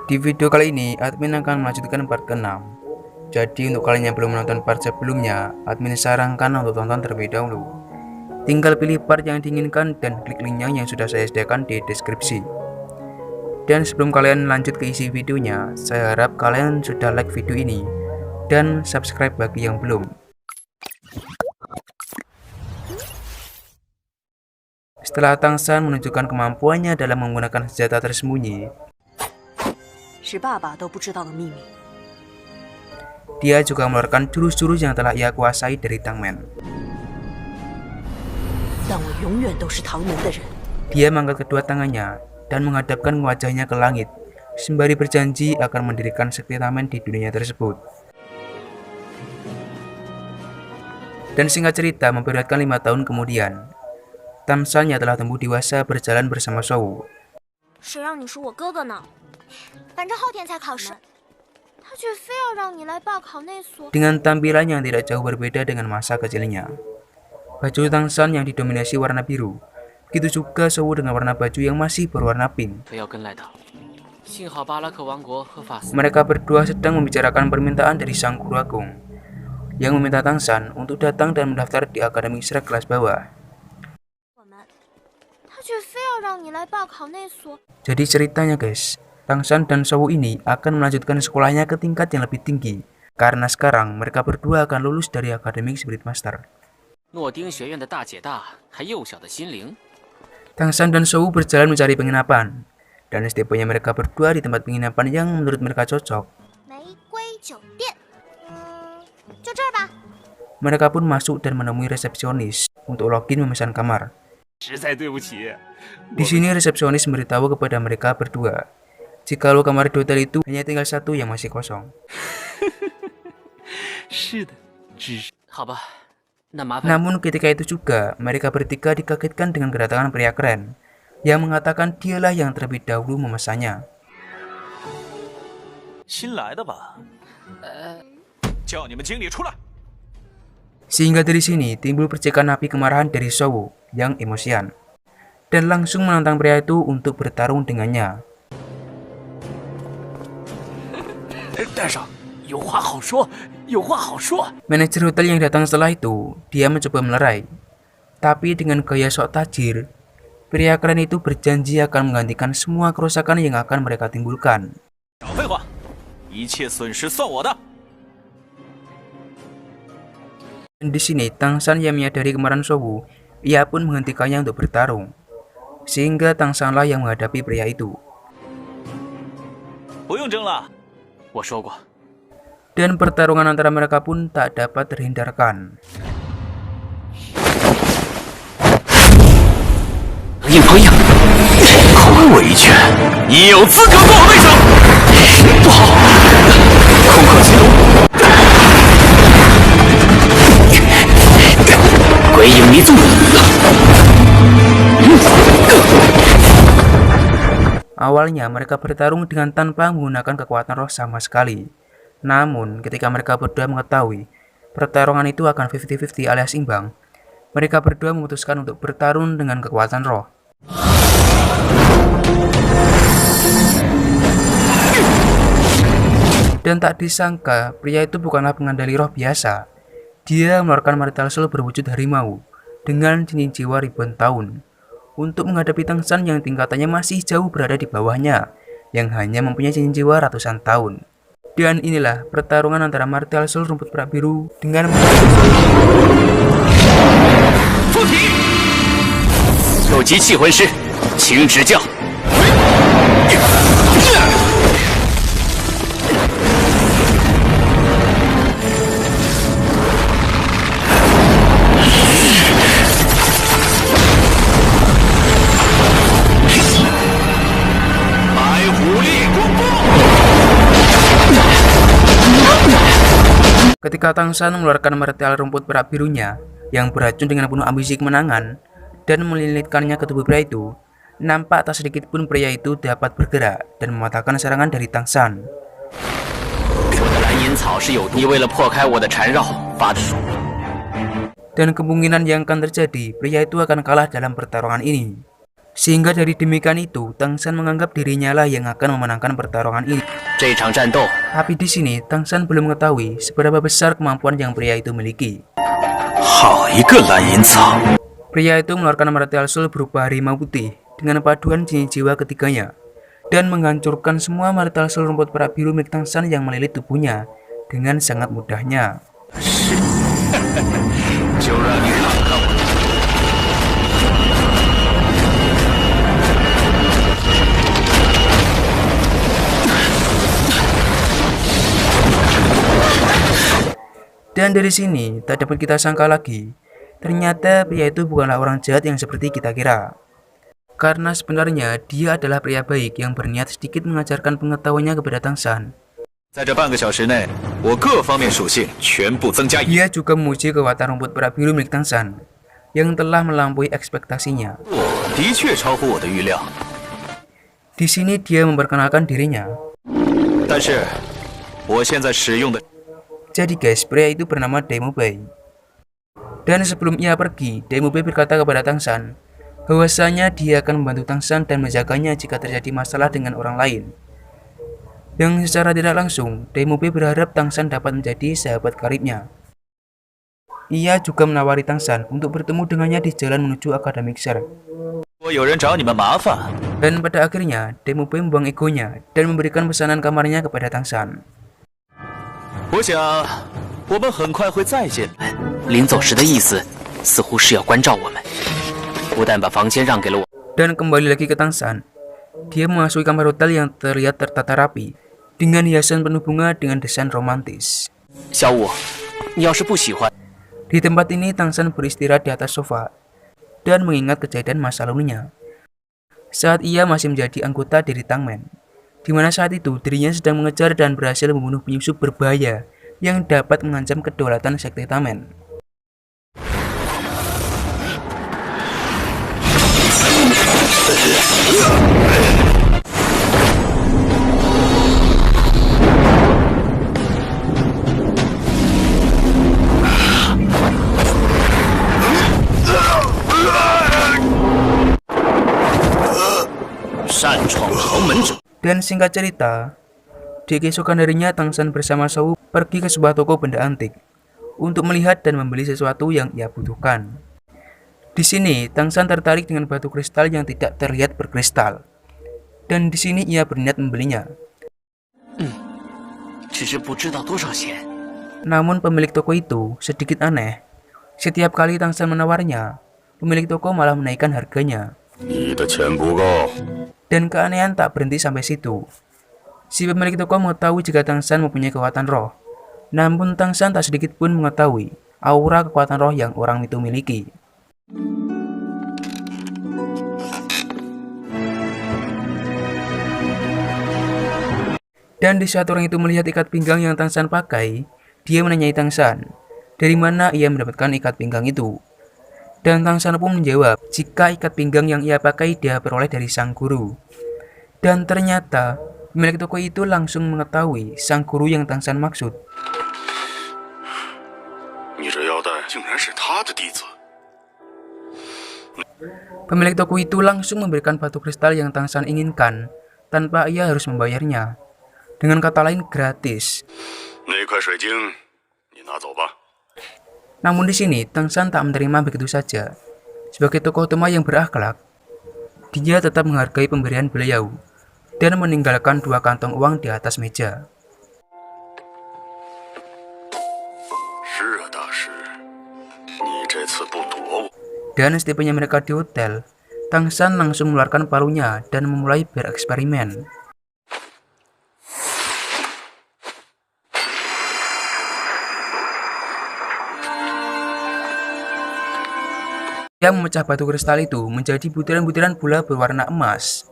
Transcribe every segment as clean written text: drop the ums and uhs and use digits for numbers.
Di video kali ini, admin akan melanjutkan part ke-6. Jadi untuk kalian yang belum menonton part sebelumnya, admin sarankan untuk tonton terlebih dahulu. Tinggal pilih part yang diinginkan dan klik linknya yang sudah saya sediakan di deskripsi. Dan sebelum kalian lanjut ke isi videonya, saya harap kalian sudah like video ini dan subscribe bagi yang belum. Setelah Tang San menunjukkan kemampuannya dalam menggunakan senjata tersembunyi, dia juga mengeluarkan jurus-jurus yang telah ia kuasai dari Tang Men. Dia mengangkat kedua tangannya dan menghadapkan wajahnya ke langit, sembari berjanji akan mendirikan sekte Tang Men di dunia tersebut. Dan singkat cerita, memperlihatkan 5 tahun kemudian, Tang San yang telah tumbuh dewasa berjalan bersama Shou. Dengan tampilan yang tidak jauh berbeda dengan masa kecilnya. Baju Tang San yang didominasi warna biru, begitu juga Shou dengan warna baju yang masih berwarna pink. Mereka berdua sedang membicarakan permintaan dari Sang Guru Agung, yang meminta Tang San untuk datang dan mendaftar di Akademi Shrek kelas bawah. Jadi ceritanya guys, Tang San dan Shou ini akan melanjutkan sekolahnya ke tingkat yang lebih tinggi, karena sekarang mereka berdua akan lulus dari Akademi Spirit Master. Tang San dan Shou berjalan mencari penginapan, dan setibanya mereka berdua di tempat penginapan yang menurut mereka cocok. Mereka pun masuk dan menemui resepsionis untuk login memesan kamar. Di sini resepsionis memberitahu kepada mereka berdua, jikalau kamar di hotel itu hanya tinggal satu yang masih kosong. Namun ketika itu juga, mereka bertiga dikagetkan dengan kedatangan pria keren, yang mengatakan dialah yang terlebih dahulu memesannya. Sehingga dari sini timbul percikan api kemarahan dari Shou yang emosian, dan langsung menantang pria itu untuk bertarung dengannya. Manajer hotel yang datang setelah itu, dia mencoba melerai. Tapi dengan gaya sok tajir, pria keren itu berjanji akan menggantikan semua kerusakan yang akan mereka timbulkan. Dan di sini Tang San yang menyadari kemarahan Shou, ia pun menghentikannya untuk bertarung. Sehingga Tang San lah yang menghadapi pria itu. Dan pertarungan antara mereka pun tak dapat terhindarkan. Awalnya mereka bertarung dengan tanpa menggunakan kekuatan roh sama sekali. Namun ketika mereka berdua mengetahui pertarungan itu akan 50-50 alias imbang, mereka berdua memutuskan untuk bertarung dengan kekuatan roh. Dan tak disangka, pria itu bukanlah pengendali roh biasa. Dia mengeluarkan Martial Soul berwujud harimau dengan cincin jiwa ribuan tahun untuk menghadapi Tang San yang tingkatannya masih jauh berada di bawahnya, yang hanya mempunyai cincin jiwa ratusan tahun. Dan inilah pertarungan antara Martial Soul rumput perak biru dengan ketika Tang San mengeluarkan martial rumput perak birunya yang beracun dengan penuh ambisi kemenangan dan melilitkannya ke tubuh pria itu, nampak tak sedikit pun pria itu dapat bergerak dan mematahkan serangan dari Tang San. Dan kemungkinan yang akan terjadi, pria itu akan kalah dalam pertarungan ini. Sehingga dari demikian itu, Tang San menganggap dirinya lah yang akan memenangkan pertarungan ini. Tapi di sini, Tang San belum mengetahui seberapa besar kemampuan yang pria itu miliki. Pria itu mengeluarkan martial soul berupa harimau putih dengan paduan jiwa ketiganya dan menghancurkan semua martial soul rumput perak biru milik Tang San yang melilit tubuhnya dengan sangat mudahnya. Dan dari sini tak dapat kita sangka lagi, ternyata pria itu bukanlah orang jahat yang seperti kita kira. Karena sebenarnya dia adalah pria baik yang berniat sedikit mengajarkan pengetahuannya kepada Tang San. Dia juga memuji kekuatan rumput perak biru milik Tang San yang telah melampaui ekspektasinya. Di sini dia memperkenalkan dirinya. Jadi guys, pria itu bernama Demo Bai. Dan sebelum ia pergi, Demo Bai berkata kepada Tang San bahwasanya dia akan membantu Tang San dan menjaganya jika terjadi masalah dengan orang lain. Yang secara tidak langsung, Demo Bai berharap Tang San dapat menjadi sahabat karibnya. Ia juga menawari Tang San untuk bertemu dengannya di jalan menuju Akademi Xer. Dan pada akhirnya, Demo Bai membuang egonya dan memberikan pesanan kamarnya kepada Tang San. Dan kembali lagi ke Tang San, dia memasuki kamar hotel yang terlihat tertata rapi dengan hiasan penuh bunga dengan desain romantis. Di tempat ini Tang San beristirahat di atas sofa dan mengingat kejadian masa lalunya saat ia masih menjadi anggota dari Tangmen, di mana saat itu dirinya sedang mengejar dan berhasil membunuh penyusup berbahaya yang dapat mengancam kedaulatan sekte Tangmen. Dan singkat cerita, di keesokan harinya Tang San bersama Shou pergi ke sebuah toko benda antik untuk melihat dan membeli sesuatu yang ia butuhkan. Di sini Tang San tertarik dengan batu kristal yang tidak terlihat berkristal, dan di sini ia berniat membelinya. Namun pemilik toko itu sedikit aneh. Setiap kali Tang San menawarnya, pemilik toko malah menaikkan harganya. Dan keanehan tak berhenti sampai situ. Si pemilik toko mengetahui jika Tang San mempunyai kekuatan roh. Namun Tang San tak sedikit pun mengetahui aura kekuatan roh yang orang itu miliki. Dan di saat orang itu melihat ikat pinggang yang Tang San pakai, dia menanyai Tang San dari mana ia mendapatkan ikat pinggang itu. Dan Tang San pun menjawab jika ikat pinggang yang ia pakai dia peroleh dari sang guru. Dan ternyata pemilik toko itu langsung mengetahui sang guru yang Tang San maksud. Pemilik toko itu langsung memberikan batu kristal yang Tang San inginkan tanpa ia harus membayarnya. Dengan kata lain gratis. Namun di sini Tang San tak menerima begitu saja. Sebagai tokoh utama yang berakhlak, dia tetap menghargai pemberian beliau dan meninggalkan 2 kantong uang di atas meja. Dan setibanya mereka di hotel, Tang San langsung mengeluarkan palunya dan memulai bereksperimen. Dia memecah batu kristal itu menjadi butiran-butiran bola berwarna emas.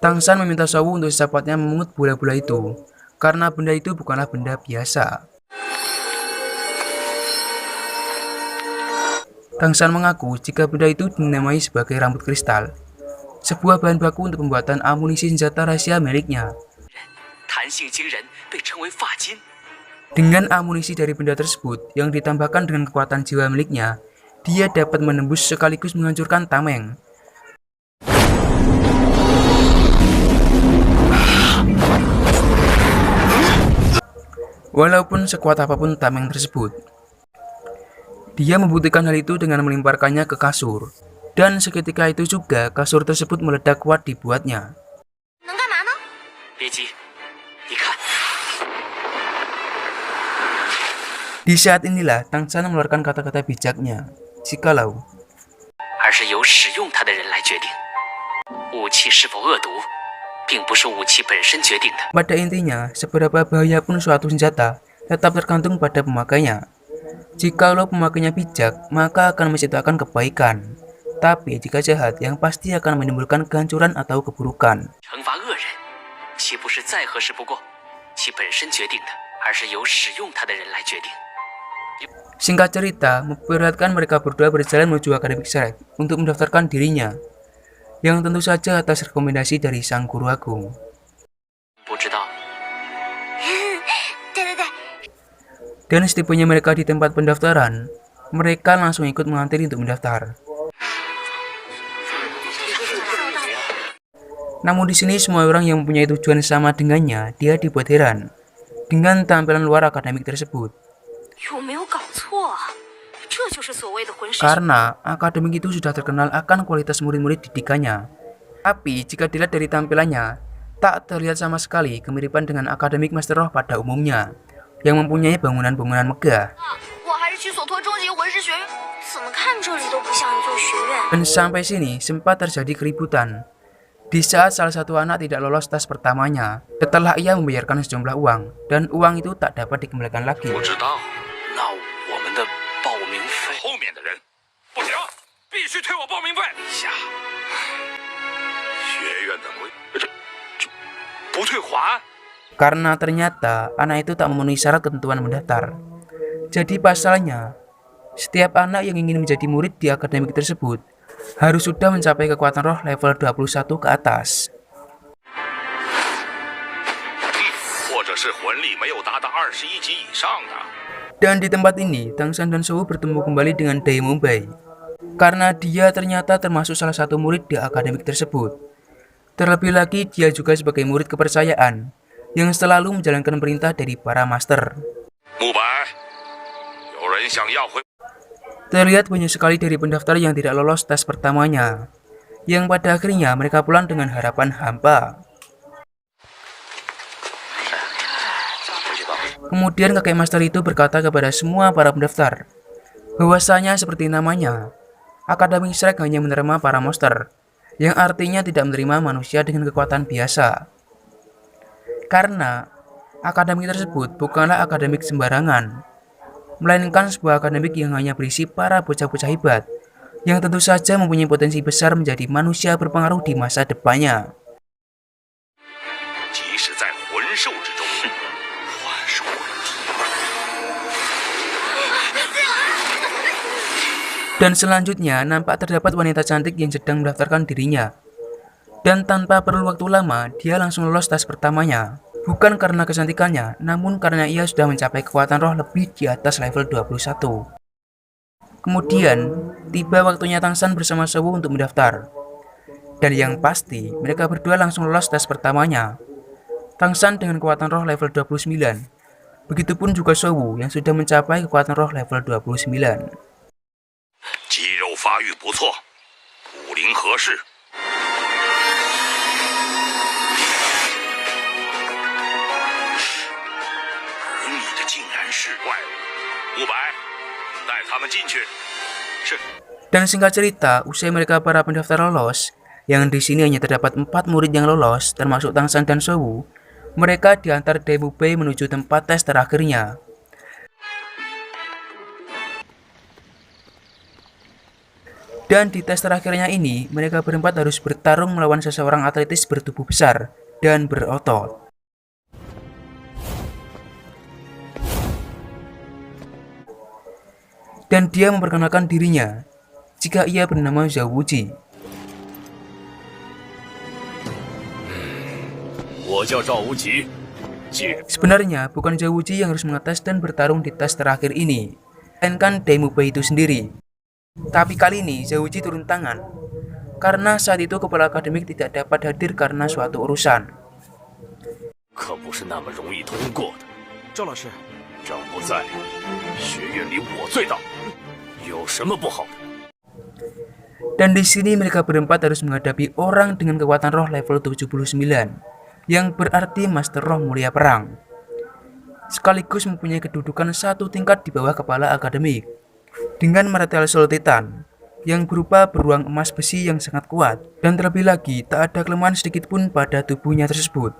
Tang San meminta Shou untuk secepatnya memungut bola-bola itu, karena benda itu bukanlah benda biasa. Tang San mengaku jika benda itu dinamai sebagai rambut kristal, sebuah bahan baku untuk pembuatan amunisi senjata rahasia miliknya. Dengan amunisi dari benda tersebut yang ditambahkan dengan kekuatan jiwa miliknya, dia dapat menembus sekaligus menghancurkan tameng. Walaupun sekuat apapun tameng tersebut, dia membuktikan hal itu dengan melemparkannya ke kasur. Dan seketika itu juga kasur tersebut meledak kuat dibuatnya. Di saat inilah Tang San mengeluarkan kata-kata bijaknya, jikalau pada intinya, seberapa bahaya pun suatu senjata tetap tergantung pada pemakainya. Jikalau pemakainya bijak, maka akan menciptakan kebaikan. Tapi jika jahat, yang pasti akan menimbulkan kehancuran atau keburukan. Singkat cerita, memperlihatkan mereka berdua berjalan menuju Akademik Shrek untuk mendaftarkan dirinya, yang tentu saja atas rekomendasi dari sang guru agung. Dan setibanya mereka di tempat pendaftaran, mereka langsung ikut mengantri untuk mendaftar. Namun di sini semua orang yang mempunyai tujuan sama dengannya, dia dibuat heran dengan tampilan luar akademik tersebut. Karena akademik itu sudah terkenal akan kualitas murid-murid didikannya. Tapi jika dilihat dari tampilannya, tak terlihat sama sekali kemiripan dengan akademik Master Roh pada umumnya, yang mempunyai bangunan-bangunan megah. Dan sampai sini sempat terjadi keributan. Di saat salah satu anak tidak lolos tes pertamanya, setelah ia membayarkan sejumlah uang, dan uang itu tak dapat dikembalikan lagi. Karena ternyata anak itu tak memenuhi syarat ketentuan mendaftar. Jadi pasalnya, setiap anak yang ingin menjadi murid di akademik tersebut harus sudah mencapai kekuatan roh level 21 ke atas. Dan di tempat ini, Tang San dan Shou bertemu kembali dengan Dai Mumbai, karena dia ternyata termasuk salah satu murid di akademik tersebut. Terlebih lagi, dia juga sebagai murid kepercayaan yang selalu menjalankan perintah dari para master. Terlihat banyak sekali dari pendaftar yang tidak lolos tes pertamanya, yang pada akhirnya mereka pulang dengan harapan hampa. Kemudian kakek master itu berkata kepada semua para pendaftar, bahwasanya seperti namanya, Akademik Shrek hanya menerima para monster, yang artinya tidak menerima manusia dengan kekuatan biasa. Karena akademik tersebut bukanlah akademik sembarangan, melainkan sebuah akademik yang hanya berisi para bocah-bocah hebat, yang tentu saja mempunyai potensi besar menjadi manusia berpengaruh di masa depannya. Dan selanjutnya nampak terdapat wanita cantik yang sedang mendaftarkan dirinya. Dan tanpa perlu waktu lama, dia langsung lolos tes pertamanya. Bukan karena kecantikannya, namun karena ia sudah mencapai kekuatan roh lebih di atas level 21. Kemudian, tiba waktunya Tang San bersama Shou untuk mendaftar. Dan yang pasti, mereka berdua langsung lolos tes pertamanya. Tang San dengan kekuatan roh level 29. Begitupun juga Shou yang sudah mencapai kekuatan roh level 29. Dan singkat cerita, usai mereka para pendaftar lolos, yang di sini hanya terdapat 4 murid yang lolos, termasuk Tang San dan Shou, mereka diantar Dai Mumbai menuju tempat tes terakhirnya. Dan di tes terakhirnya ini, mereka berempat harus bertarung melawan seseorang atletis bertubuh besar dan berotot. Dan dia memperkenalkan dirinya jika ia bernama Zhao Wuji. Sebenarnya bukan Zhao Wuji yang harus mengetes dan bertarung di tes terakhir ini, melainkan Dai Mumbai itu sendiri. Tapi kali ini Zhouji turun tangan, karena saat itu kepala akademik tidak dapat hadir karena suatu urusan. 可不是那么容易通过的。赵老师，张不在，学院里我最大，有什么不好的？ Dan di sini mereka berempat harus menghadapi orang dengan kekuatan roh level 79, yang berarti Master Roh Mulia Perang. Sekaligus mempunyai kedudukan satu tingkat di bawah kepala akademik, dengan material Soul Titan, yang berupa beruang emas besi yang sangat kuat, dan terlebih lagi tak ada kelemahan sedikit pun pada tubuhnya tersebut.